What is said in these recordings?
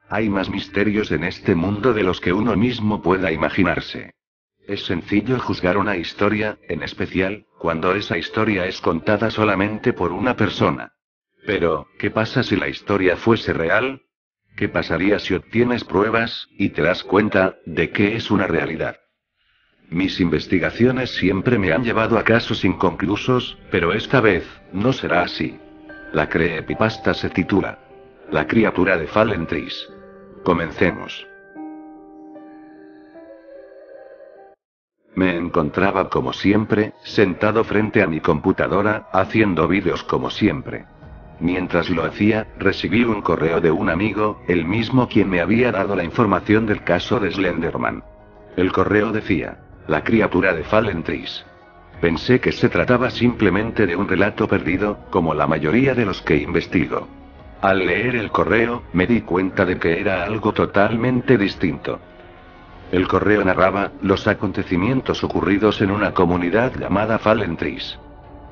Hay más misterios en este mundo de los que uno mismo pueda imaginarse. Es sencillo juzgar una historia, en especial, cuando esa historia es contada solamente por una persona. Pero, ¿qué pasa si la historia fuese real? ¿Qué pasaría si obtienes pruebas, y te das cuenta, de que es una realidad? Mis investigaciones siempre me han llevado a casos inconclusos, pero esta vez, no será así. La creepypasta se titula La criatura de Fallen Trees. Comencemos. Me encontraba como siempre, sentado frente a mi computadora, haciendo vídeos como siempre. Mientras lo hacía, recibí un correo de un amigo, el mismo quien me había dado la información del caso de Slenderman. El correo decía, La criatura de Fallen Trees. Pensé que se trataba simplemente de un relato perdido, como la mayoría de los que investigo. Al leer el correo, me di cuenta de que era algo totalmente distinto. El correo narraba los acontecimientos ocurridos en una comunidad llamada Fallen Trees.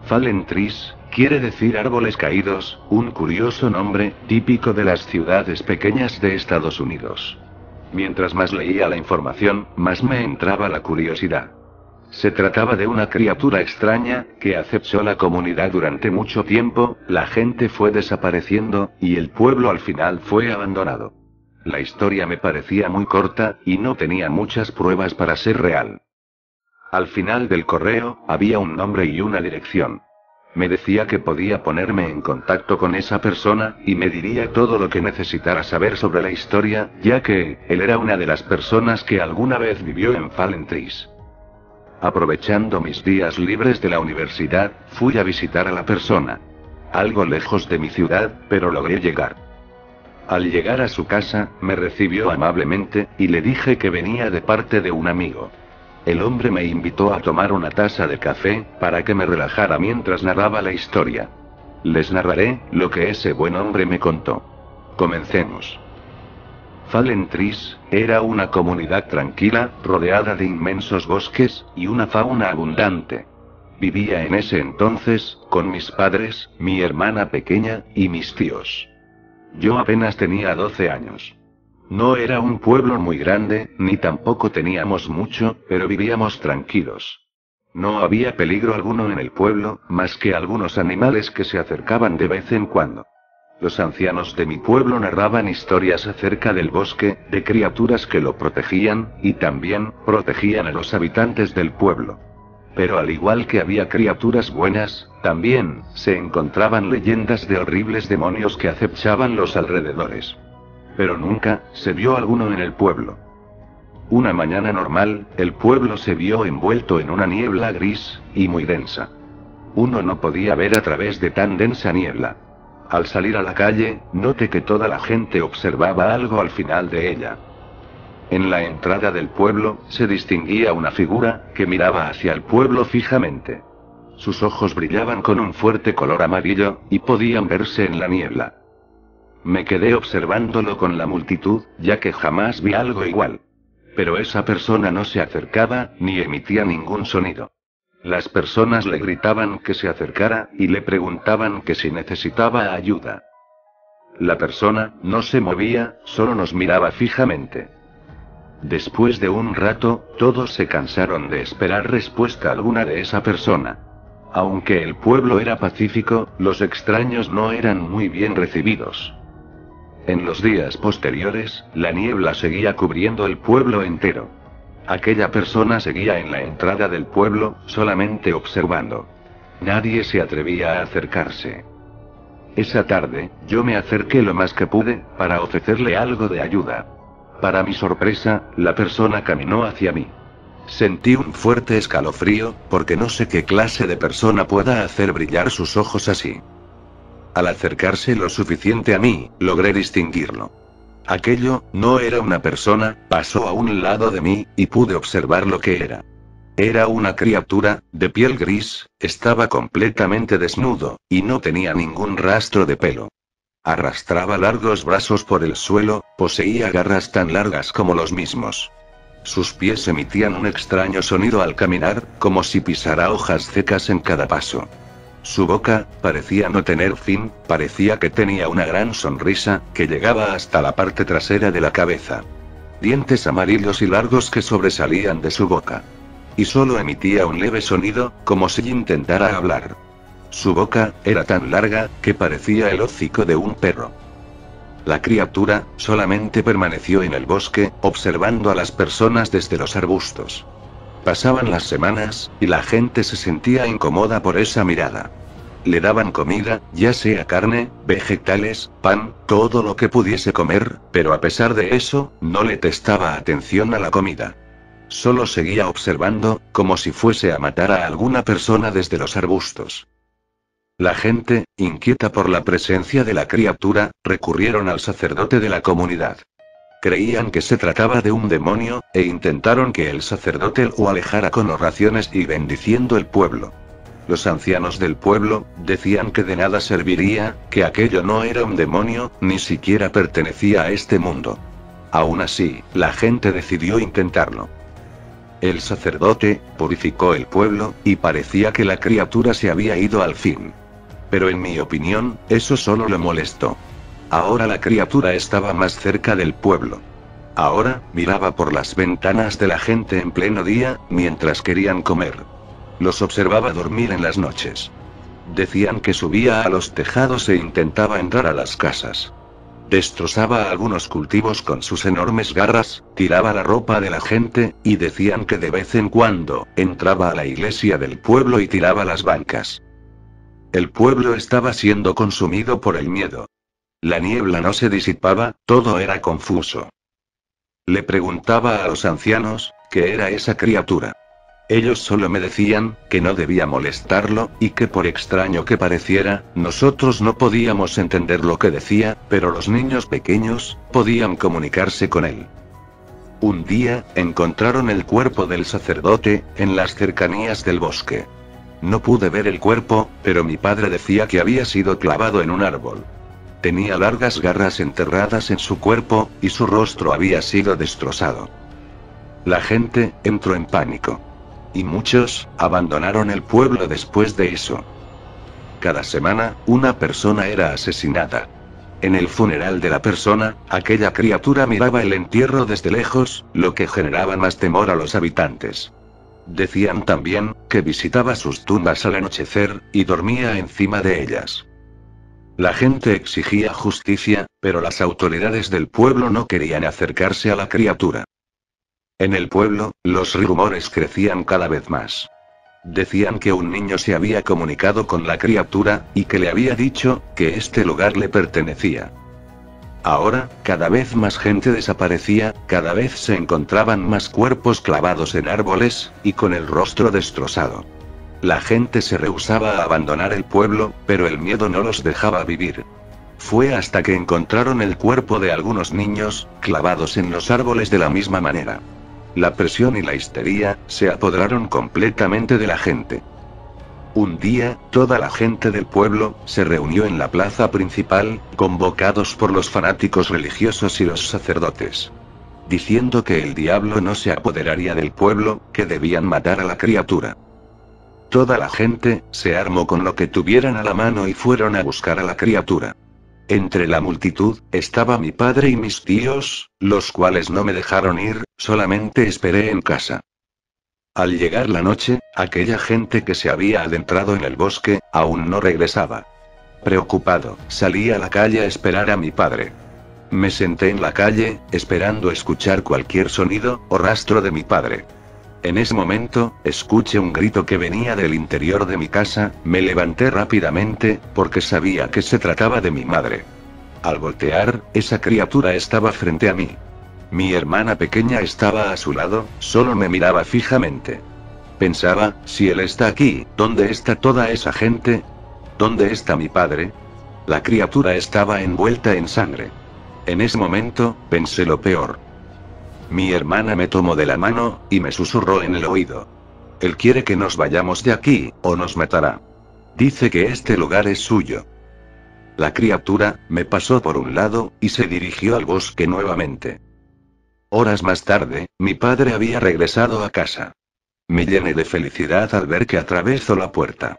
Fallen Trees quiere decir árboles caídos, un curioso nombre, típico de las ciudades pequeñas de Estados Unidos. Mientras más leía la información, más me entraba la curiosidad. Se trataba de una criatura extraña, que acechó la comunidad durante mucho tiempo, la gente fue desapareciendo, y el pueblo al final fue abandonado. La historia me parecía muy corta, y no tenía muchas pruebas para ser real. Al final del correo, había un nombre y una dirección. Me decía que podía ponerme en contacto con esa persona, y me diría todo lo que necesitara saber sobre la historia, ya que, él era una de las personas que alguna vez vivió en Fallen Trees. Aprovechando mis días libres de la universidad, fui a visitar a la persona. Algo lejos de mi ciudad, pero logré llegar. Al llegar a su casa, me recibió amablemente, y le dije que venía de parte de un amigo. El hombre me invitó a tomar una taza de café, para que me relajara mientras narraba la historia. Les narraré lo que ese buen hombre me contó. Comencemos. Fallen Trees era una comunidad tranquila, rodeada de inmensos bosques, y una fauna abundante. Vivía en ese entonces, con mis padres, mi hermana pequeña, y mis tíos. Yo apenas tenía 12 años. No era un pueblo muy grande, ni tampoco teníamos mucho, pero vivíamos tranquilos. No había peligro alguno en el pueblo, más que algunos animales que se acercaban de vez en cuando. Los ancianos de mi pueblo narraban historias acerca del bosque, de criaturas que lo protegían, y también, protegían a los habitantes del pueblo. Pero al igual que había criaturas buenas, también, se encontraban leyendas de horribles demonios que acechaban los alrededores. Pero nunca, se vio alguno en el pueblo. Una mañana normal, el pueblo se vio envuelto en una niebla gris, y muy densa. Uno no podía ver a través de tan densa niebla. Al salir a la calle, noté que toda la gente observaba algo al final de ella. En la entrada del pueblo, se distinguía una figura, que miraba hacia el pueblo fijamente. Sus ojos brillaban con un fuerte color amarillo, y podían verse en la niebla. Me quedé observándolo con la multitud, ya que jamás vi algo igual. Pero esa persona no se acercaba, ni emitía ningún sonido. Las personas le gritaban que se acercara, y le preguntaban que si necesitaba ayuda. La persona no se movía, solo nos miraba fijamente. Después de un rato, todos se cansaron de esperar respuesta alguna de esa persona. Aunque el pueblo era pacífico, los extraños no eran muy bien recibidos. En los días posteriores, la niebla seguía cubriendo el pueblo entero. Aquella persona seguía en la entrada del pueblo, solamente observando. Nadie se atrevía a acercarse. Esa tarde, yo me acerqué lo más que pude, para ofrecerle algo de ayuda. Para mi sorpresa, la persona caminó hacia mí. Sentí un fuerte escalofrío, porque no sé qué clase de persona pueda hacer brillar sus ojos así. Al acercarse lo suficiente a mí, logré distinguirlo. Aquello no era una persona, pasó a un lado de mí, y pude observar lo que era. Era una criatura, de piel gris, estaba completamente desnudo, y no tenía ningún rastro de pelo. Arrastraba largos brazos por el suelo, poseía garras tan largas como los mismos. Sus pies emitían un extraño sonido al caminar, como si pisara hojas secas en cada paso. Su boca parecía no tener fin, parecía que tenía una gran sonrisa, que llegaba hasta la parte trasera de la cabeza. Dientes amarillos y largos que sobresalían de su boca. Y solo emitía un leve sonido, como si intentara hablar. Su boca era tan larga, que parecía el hocico de un perro. La criatura solamente permaneció en el bosque, observando a las personas desde los arbustos. Pasaban las semanas, y la gente se sentía incómoda por esa mirada. Le daban comida, ya sea carne, vegetales, pan, todo lo que pudiese comer, pero a pesar de eso, no le prestaba atención a la comida. Solo seguía observando, como si fuese a matar a alguna persona desde los arbustos. La gente, inquieta por la presencia de la criatura, recurrieron al sacerdote de la comunidad. Creían que se trataba de un demonio, e intentaron que el sacerdote lo alejara con oraciones y bendiciendo el pueblo. Los ancianos del pueblo decían que de nada serviría, que aquello no era un demonio, ni siquiera pertenecía a este mundo. Aún así, la gente decidió intentarlo. El sacerdote purificó el pueblo, y parecía que la criatura se había ido al fin. Pero en mi opinión, eso solo lo molestó. Ahora la criatura estaba más cerca del pueblo. Ahora, miraba por las ventanas de la gente en pleno día, mientras querían comer. Los observaba dormir en las noches. Decían que subía a los tejados e intentaba entrar a las casas. Destrozaba algunos cultivos con sus enormes garras, tiraba la ropa de la gente, y decían que de vez en cuando, entraba a la iglesia del pueblo y tiraba las bancas. El pueblo estaba siendo consumido por el miedo. La niebla no se disipaba, todo era confuso. Le preguntaba a los ancianos, ¿qué era esa criatura? Ellos solo me decían, que no debía molestarlo, y que por extraño que pareciera, nosotros no podíamos entender lo que decía, pero los niños pequeños, podían comunicarse con él. Un día, encontraron el cuerpo del sacerdote, en las cercanías del bosque. No pude ver el cuerpo, pero mi padre decía que había sido clavado en un árbol. Tenía largas garras enterradas en su cuerpo, y su rostro había sido destrozado. La gente entró en pánico. Y muchos abandonaron el pueblo después de eso. Cada semana, una persona era asesinada. En el funeral de la persona, aquella criatura miraba el entierro desde lejos, lo que generaba más temor a los habitantes. Decían también, que visitaba sus tumbas al anochecer, y dormía encima de ellas. La gente exigía justicia, pero las autoridades del pueblo no querían acercarse a la criatura. En el pueblo, los rumores crecían cada vez más. Decían que un niño se había comunicado con la criatura, y que le había dicho, que este lugar le pertenecía. Ahora, cada vez más gente desaparecía, cada vez se encontraban más cuerpos clavados en árboles, y con el rostro destrozado. La gente se rehusaba a abandonar el pueblo, pero el miedo no los dejaba vivir. Fue hasta que encontraron el cuerpo de algunos niños, clavados en los árboles de la misma manera. La presión y la histeria se apoderaron completamente de la gente. Un día, toda la gente del pueblo se reunió en la plaza principal, convocados por los fanáticos religiosos y los sacerdotes. Diciendo que el diablo no se apoderaría del pueblo, que debían matar a la criatura. Toda la gente se armó con lo que tuvieran a la mano y fueron a buscar a la criatura. Entre la multitud, estaba mi padre y mis tíos, los cuales no me dejaron ir, solamente esperé en casa. Al llegar la noche, aquella gente que se había adentrado en el bosque, aún no regresaba. Preocupado, salí a la calle a esperar a mi padre. Me senté en la calle, esperando escuchar cualquier sonido, o rastro de mi padre. En ese momento, escuché un grito que venía del interior de mi casa, me levanté rápidamente, porque sabía que se trataba de mi madre. Al voltear, esa criatura estaba frente a mí. Mi hermana pequeña estaba a su lado, solo me miraba fijamente. Pensaba, si él está aquí, ¿dónde está toda esa gente? ¿Dónde está mi padre? La criatura estaba envuelta en sangre. En ese momento, pensé lo peor. Mi hermana me tomó de la mano, y me susurró en el oído. Él quiere que nos vayamos de aquí, o nos matará. Dice que este lugar es suyo. La criatura me pasó por un lado, y se dirigió al bosque nuevamente. Horas más tarde, mi padre había regresado a casa. Me llené de felicidad al ver que atravesó la puerta.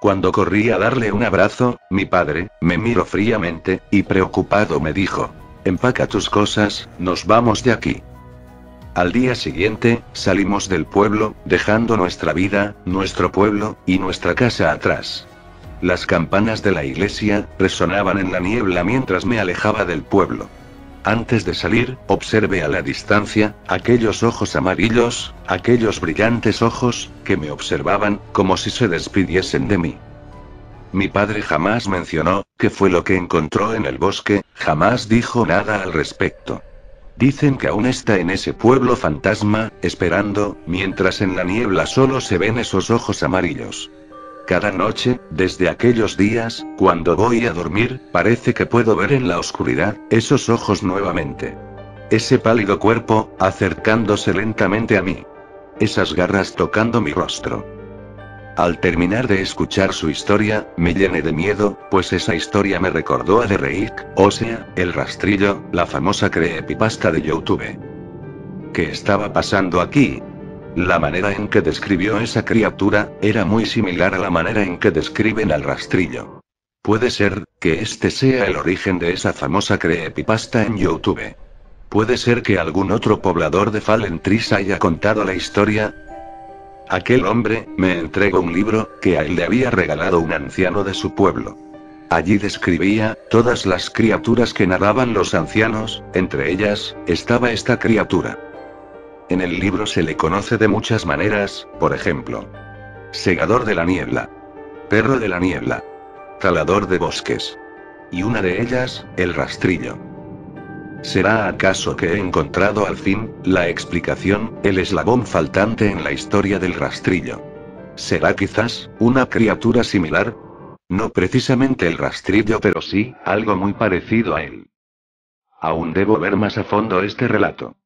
Cuando corrí a darle un abrazo, mi padre, me miró fríamente, y preocupado me dijo: empaca tus cosas, nos vamos de aquí. Al día siguiente, salimos del pueblo, dejando nuestra vida, nuestro pueblo, y nuestra casa atrás. Las campanas de la iglesia resonaban en la niebla mientras me alejaba del pueblo. Antes de salir, observé a la distancia aquellos ojos amarillos, aquellos brillantes ojos, que me observaban, como si se despidiesen de mí. Mi padre jamás mencionó qué fue lo que encontró en el bosque, jamás dijo nada al respecto. Dicen que aún está en ese pueblo fantasma, esperando, mientras en la niebla solo se ven esos ojos amarillos. Cada noche, desde aquellos días, cuando voy a dormir, parece que puedo ver en la oscuridad esos ojos nuevamente. Ese pálido cuerpo, acercándose lentamente a mí. Esas garras tocando mi rostro. Al terminar de escuchar su historia, me llené de miedo, pues esa historia me recordó a The Rake, o sea, El Rastrillo, la famosa creepypasta de YouTube. ¿Qué estaba pasando aquí? La manera en que describió esa criatura, era muy similar a la manera en que describen al rastrillo. Puede ser, que este sea el origen de esa famosa creepypasta en YouTube. Puede ser que algún otro poblador de Fallen Trees haya contado la historia. Aquel hombre, me entregó un libro, que a él le había regalado un anciano de su pueblo. Allí describía todas las criaturas que narraban los ancianos, entre ellas, estaba esta criatura. En el libro se le conoce de muchas maneras, por ejemplo: segador de la niebla, perro de la niebla, talador de bosques. Y una de ellas, el rastrillo. ¿Será acaso que he encontrado al fin la explicación, el eslabón faltante en la historia del rastrillo? ¿Será quizás una criatura similar? No precisamente el rastrillo, pero sí algo muy parecido a él. Aún debo ver más a fondo este relato.